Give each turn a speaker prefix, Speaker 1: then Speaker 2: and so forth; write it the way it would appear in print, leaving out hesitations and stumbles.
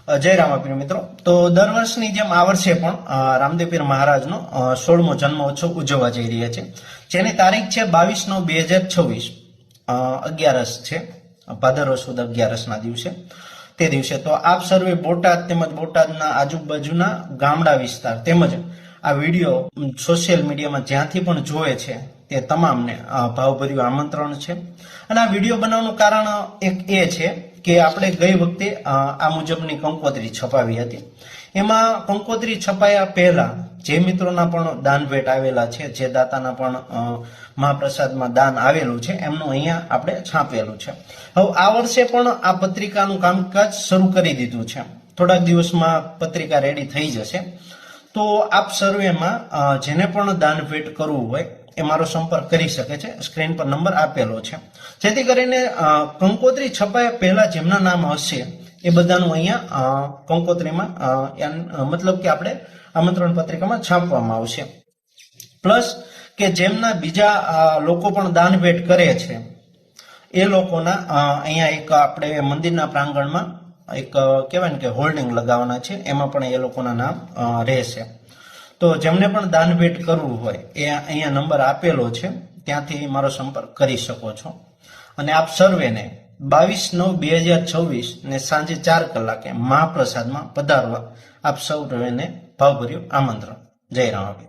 Speaker 1: જય રામાપીર મિત્રો. તો દર વર્ષની જેમ આ વર્ષે પણ રામદેવ પીર મહારાજનો 16મો જન્મોત્સવ ઉજવવા જઈ રહ્યા છે, જેની તારીખ છે 22/9/2026. 11 છે, ભાદરવા સુદ 11ના દિવસે. તે દિવસે તો આપ સર્વે બોટાદ તેમજ બોટાદના આજુબાજુના ગામડા વિસ્તાર તેમજ આ વિડીયો સોશિયલ મીડિયામાં જ્યાંથી પણ જોવે છે તે તમામને ભાવભર્યું આમંત્રણ છે. અને આ વિડીયો બનાવવાનું કારણ એક એ છે કે આપણે ગઈ વખતે આ મુજબની કંકોત્રી છપાવી હતી. એમાં કંકોત્રી છપાયા પહેલા જે મિત્રોના પણ દાન ભેટ આવેલા છે, જે દાતાના પણ મહાપ્રસાદમાં દાન આવેલું છે, એમનું અહીંયા આપણે છાપેલું છે. હવે આ વર્ષે પણ આ પત્રિકાનું કામકાજ શરૂ કરી દીધું છે. થોડાક દિવસમાં પત્રિકા રેડી થઈ જશે. તો આપ સર્વેમાં જેને પણ દાન ભેટ કરવું હોય એ મારો સંપર્ક કરી શકે છે. સ્ક્રીન પર નંબર આપેલો છે, જેથી કરીને કંકોત્રી છપાયા પહેલા જેમના નામ હશે એ બધાનું અહીંયા કંકોત્રીમાં મતલબ કે આપણે આમંત્રણ પત્રિકામાં છાપવામાં આવશે. પ્લસ કે જેમના બીજા લોકો પણ દાન ભેટ કરે છે એ લોકોના અહીંયા એક આપણે મંદિરના પ્રાંગણમાં એક કહેવાય ને કે હોલ્ડિંગ લગાવવાના છે, એમાં પણ એ લોકોના નામ રહેશે. તો જેમને પણ દાન ભેટ કરવું હોય એ અહીંયા નંબર આપેલો છે, ત્યાંથી મારો સંપર્ક કરી શકો છો. અને આપ સર્વેને 22/9/2026 ને સાંજે 4 કલાકે મહાપ્રસાદમાં પધારવા આપ સર્વેને ભાવભર્યું આમંત્રણ. જય રામાપીર.